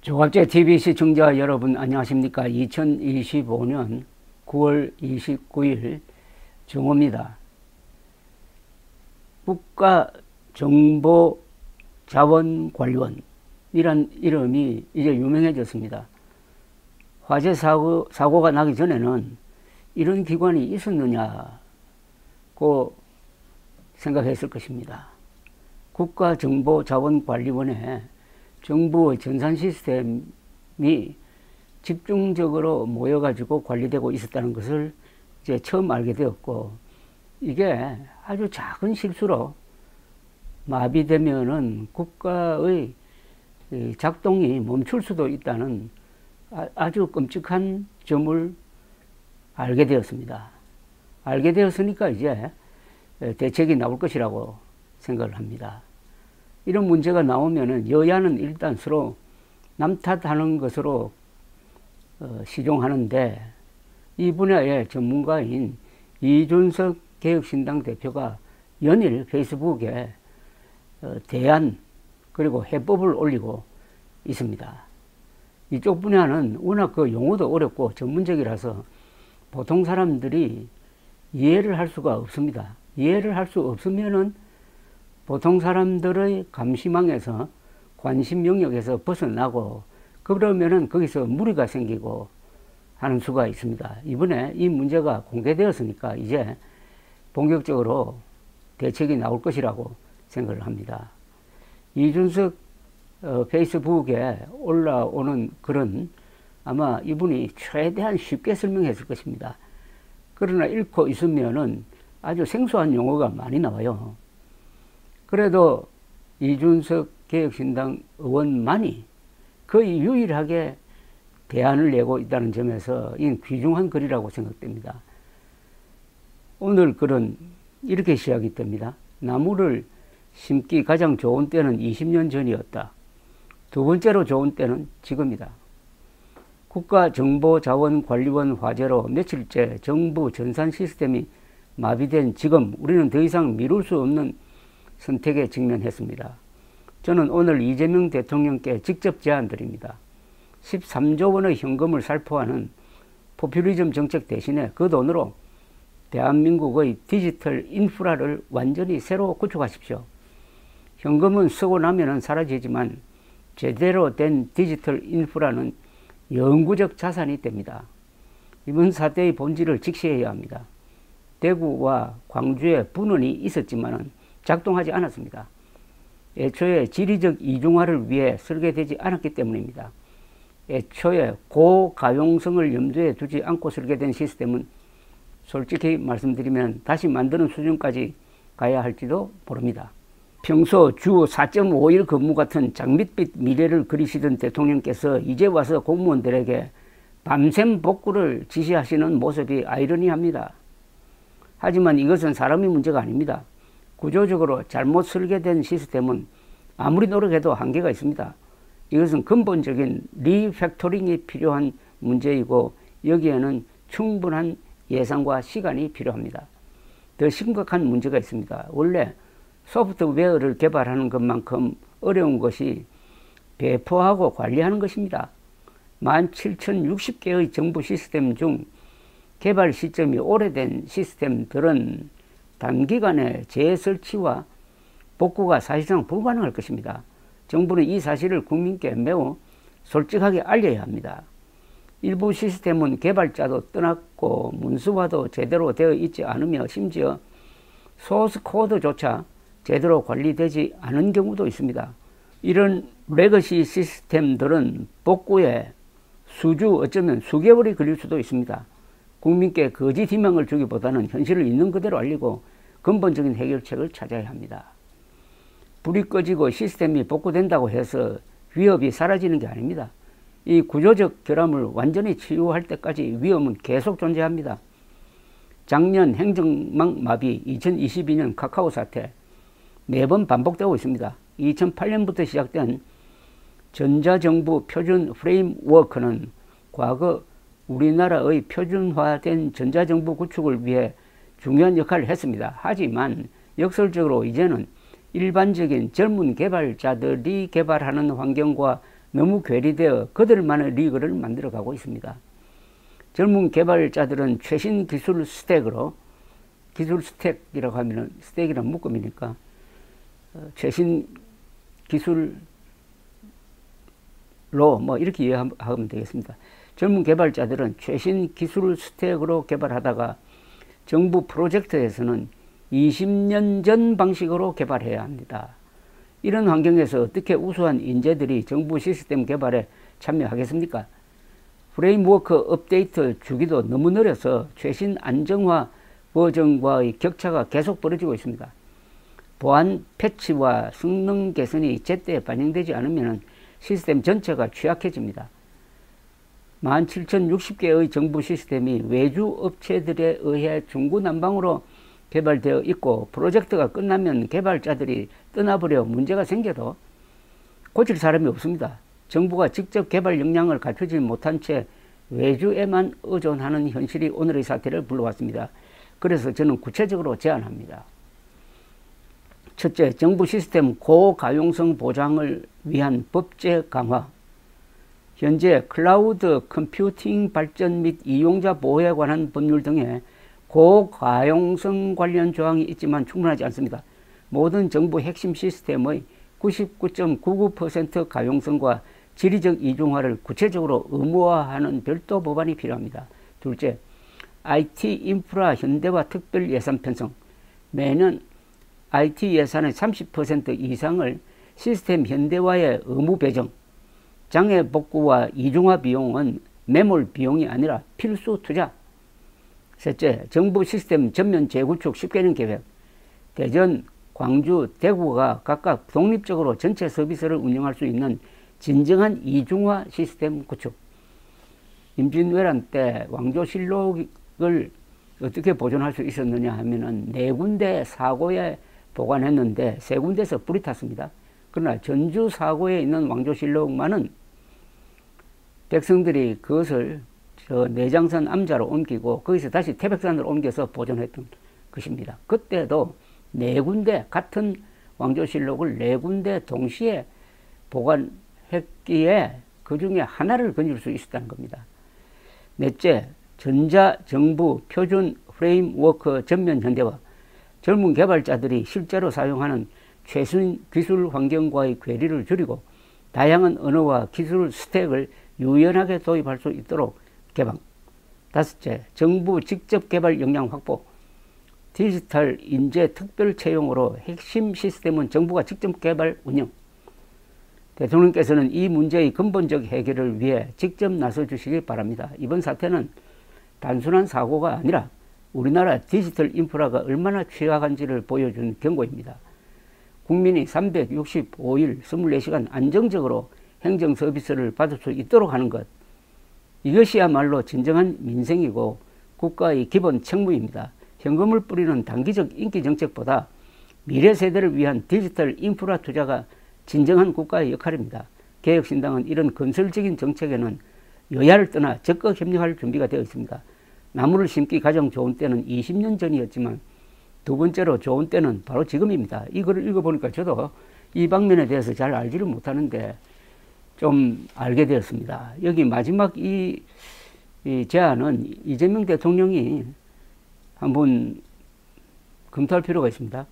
조갑제 TV 시청자 여러분 안녕하십니까. 2025년 9월 29일 정오입니다. 국가정보자원관리원이란 이름이 이제 유명해졌습니다. 화재 사고가 나기 전에는 이런 기관이 있었느냐고 생각했을 것입니다. 국가정보자원관리원에 정부의 전산 시스템이 집중적으로 모여가지고 관리되고 있었다는 것을 이제 처음 알게 되었고, 이게 아주 작은 실수로 마비되면은 국가의 작동이 멈출 수도 있다는 아주 끔찍한 점을 알게 되었습니다. 알게 되었으니까 이제 대책이 나올 것이라고 생각을 합니다. 이런 문제가 나오면은 여야는 일단 서로 남 탓하는 것으로 시종하는데, 이 분야의 전문가인 이준석 개혁신당 대표가 연일 페이스북에 대안 그리고 해법을 올리고 있습니다. 이쪽 분야는 워낙 그 용어도 어렵고 전문적이라서 보통 사람들이 이해를 할 수가 없습니다. 이해를 할 수 없으면은 보통 사람들의 감시망에서 관심 영역에서 벗어나고, 그러면은 거기서 무리가 생기고 하는 수가 있습니다. 이번에 이 문제가 공개되었으니까 이제 본격적으로 대책이 나올 것이라고 생각을 합니다. 이준석 페이스북에 올라오는 글은 아마 이분이 최대한 쉽게 설명했을 것입니다. 그러나 읽고 있으면은 아주 생소한 용어가 많이 나와요. 그래도 이준석 개혁신당 의원만이 거의 유일하게 대안을 내고 있다는 점에서 이 귀중한 글이라고 생각됩니다. 오늘 글은 이렇게 시작이 됩니다. 나무를 심기 가장 좋은 때는 20년 전이었다. 두 번째로 좋은 때는 지금이다. 국가정보자원관리원 화재로 며칠째 정부 전산 시스템이 마비된 지금 우리는 더 이상 미룰 수 없는 선택에 직면했습니다. 저는 오늘 이재명 대통령께 직접 제안드립니다. 13조 원의 현금을 살포하는 포퓰리즘 정책 대신에 그 돈으로 대한민국의 디지털 인프라를 완전히 새로 구축하십시오. 현금은 쓰고 나면 사라지지만 제대로 된 디지털 인프라는 영구적 자산이 됩니다. 이번 사태의 본질을 직시해야 합니다. 대구와 광주에 분원이 있었지만 작동하지 않았습니다. 애초에 지리적 이중화를 위해 설계되지 않았기 때문입니다. 애초에 고가용성을 염두에 두지 않고 설계된 시스템은 솔직히 말씀드리면 다시 만드는 수준까지 가야 할지도 모릅니다. 평소 주 4.5일 근무 같은 장밋빛 미래를 그리시던 대통령께서 이제 와서 공무원들에게 밤샘 복구를 지시하시는 모습이 아이러니합니다. 하지만 이것은 사람의 문제가 아닙니다. 구조적으로 잘못 설계된 시스템은 아무리 노력해도 한계가 있습니다. 이것은 근본적인 리팩토링이 필요한 문제이고, 여기에는 충분한 예산과 시간이 필요합니다. 더 심각한 문제가 있습니다. 원래 소프트웨어를 개발하는 것만큼 어려운 것이 배포하고 관리하는 것입니다. 17,060개의 정부 시스템 중 개발 시점이 오래된 시스템들은 단기간에 재설치와 복구가 사실상 불가능할 것입니다. 정부는 이 사실을 국민께 매우 솔직하게 알려야 합니다. 일부 시스템은 개발자도 떠났고 문서화도 제대로 되어 있지 않으며 심지어 소스 코드조차 제대로 관리되지 않은 경우도 있습니다. 이런 레거시 시스템들은 복구에 어쩌면 수개월이 걸릴 수도 있습니다. 국민께 거짓 희망을 주기보다는 현실을 있는 그대로 알리고 근본적인 해결책을 찾아야 합니다. 불이 꺼지고 시스템이 복구된다고 해서 위협이 사라지는 게 아닙니다. 이 구조적 결함을 완전히 치유할 때까지 위험은 계속 존재합니다. 작년 행정망 마비, 2022년 카카오 사태, 매번 반복되고 있습니다. 2008년부터 시작된 전자정부 표준 프레임워크는 과거 우리나라의 표준화된 전자정부 구축을 위해 중요한 역할을 했습니다. 하지만 역설적으로 이제는 일반적인 젊은 개발자들이 개발하는 환경과 너무 괴리되어 그들만의 리그를 만들어가고 있습니다. 젊은 개발자들은 최신 기술 스택으로, 기술 스택이라고 하면은 스택이란 묶음이니까 최신 기술로 뭐 이렇게 이해하면 되겠습니다. 젊은 개발자들은 최신 기술 스택으로 개발하다가 정부 프로젝트에서는 20년 전 방식으로 개발해야 합니다. 이런 환경에서 어떻게 우수한 인재들이 정부 시스템 개발에 참여하겠습니까? 프레임워크 업데이트 주기도 너무 느려서 최신 안정화 버전과의 격차가 계속 벌어지고 있습니다. 보안 패치와 성능 개선이 제때 반영되지 않으면 시스템 전체가 취약해집니다. 17,060개의 정부 시스템이 외주 업체들에 의해 중구난방으로 개발되어 있고 프로젝트가 끝나면 개발자들이 떠나버려 문제가 생겨도 고칠 사람이 없습니다. 정부가 직접 개발 역량을 갖추지 못한 채 외주에만 의존하는 현실이 오늘의 사태를 불러왔습니다. 그래서 저는 구체적으로 제안합니다. 첫째, 정부 시스템 고가용성 보장을 위한 법제 강화. 현재 클라우드 컴퓨팅 발전 및 이용자 보호에 관한 법률 등에 고가용성 관련 조항이 있지만 충분하지 않습니다. 모든 정부 핵심 시스템의 99.99% 가용성과 지리적 이중화를 구체적으로 의무화하는 별도 법안이 필요합니다. 둘째, IT 인프라 현대화 특별 예산 편성. 매년 IT 예산의 30% 이상을 시스템 현대화에 의무 배정. 장애 복구와 이중화 비용은 매몰 비용이 아니라 필수 투자. 셋째, 정부 시스템 전면 재구축 10개년 계획. 대전, 광주, 대구가 각각 독립적으로 전체 서비스를 운영할 수 있는 진정한 이중화 시스템 구축. 임진왜란 때 왕조실록을 어떻게 보존할 수 있었느냐 하면은 4군데 사고에 보관했는데 3군데서 불이 탔습니다. 그러나 전주 사고에 있는 왕조실록만은 백성들이 그것을 저 내장산 암자로 옮기고 거기서 다시 태백산으로 옮겨서 보존했던 것입니다. 그때도 4군데 같은 왕조실록을 4군데 동시에 보관했기에 그 중에 하나를 건질 수 있었다는 겁니다. 넷째, 전자정부 표준 프레임워크 전면 현대화. 젊은 개발자들이 실제로 사용하는 최신 기술 환경과의 괴리를 줄이고 다양한 언어와 기술 스택을 유연하게 도입할 수 있도록 개방. 다섯째, 정부 직접 개발 역량 확보. 디지털 인재 특별 채용으로 핵심 시스템은 정부가 직접 개발 운영. 대통령께서는 이 문제의 근본적 해결을 위해 직접 나서 주시기 바랍니다. 이번 사태는 단순한 사고가 아니라 우리나라 디지털 인프라가 얼마나 취약한지를 보여준 경고입니다. 국민이 365일 24시간 안정적으로 행정 서비스를 받을 수 있도록 하는 것. 이것이야말로 진정한 민생이고 국가의 기본 책무입니다. 현금을 뿌리는 단기적 인기 정책보다 미래 세대를 위한 디지털 인프라 투자가 진정한 국가의 역할입니다. 개혁신당은 이런 건설적인 정책에는 여야를 떠나 적극 협력할 준비가 되어 있습니다. 나무를 심기 가장 좋은 때는 20년 전이었지만 두 번째로 좋은 때는 바로 지금입니다. 이 글을 읽어보니까 저도 이 방면에 대해서 잘 알지를 못하는데 좀 알게 되었습니다. 여기 마지막 이 제안은 이재명 대통령이 한번 검토할 필요가 있습니다.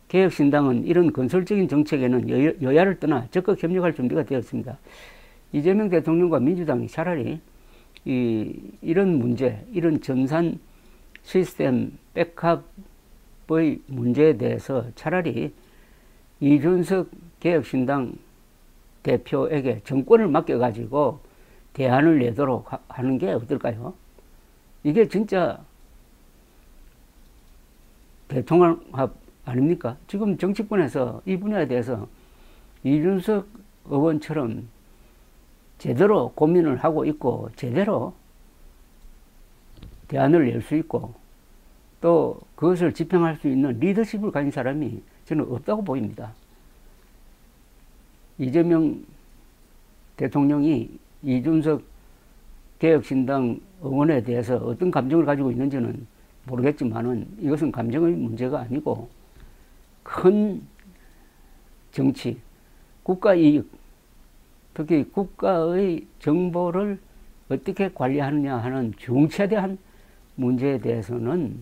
개혁신당은 이런 건설적인 정책에는 여야를 떠나 적극 협력할 준비가 되었습니다. 이재명 대통령과 민주당이 차라리 이런 문제, 이런 전산 시스템 백업의 문제에 대해서 차라리 이준석 개혁신당 대표에게 정권을 맡겨가지고 대안을 내도록 하는 게 어떨까요? 이게 진짜 대통합 아닙니까? 지금 정치권에서 이 분야에 대해서 이준석 의원처럼 제대로 고민을 하고 있고 제대로 대안을 낼 수 있고 또 그것을 집행할 수 있는 리더십을 가진 사람이 저는 없다고 보입니다. 이재명 대통령이 이준석 개혁신당 의원에 대해서 어떤 감정을 가지고 있는지는 모르겠지만은 이것은 감정의 문제가 아니고 큰 정치, 국가 이익, 특히 국가의 정보를 어떻게 관리하느냐 하는 중차대한 문제에 대해서는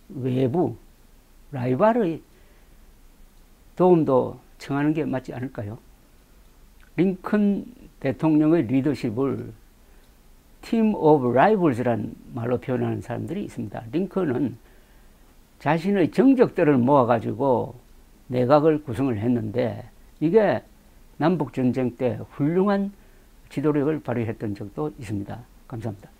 외부 라이벌의 도움도 청하는 게 맞지 않을까요? 링컨 대통령의 리더십을 팀 오브 라이벌즈란 말로 표현하는 사람들이 있습니다. 링컨은 자신의 정적들을 모아가지고 내각을 구성을 했는데 이게 남북전쟁 때 훌륭한 지도력을 발휘했던 적도 있습니다. 감사합니다.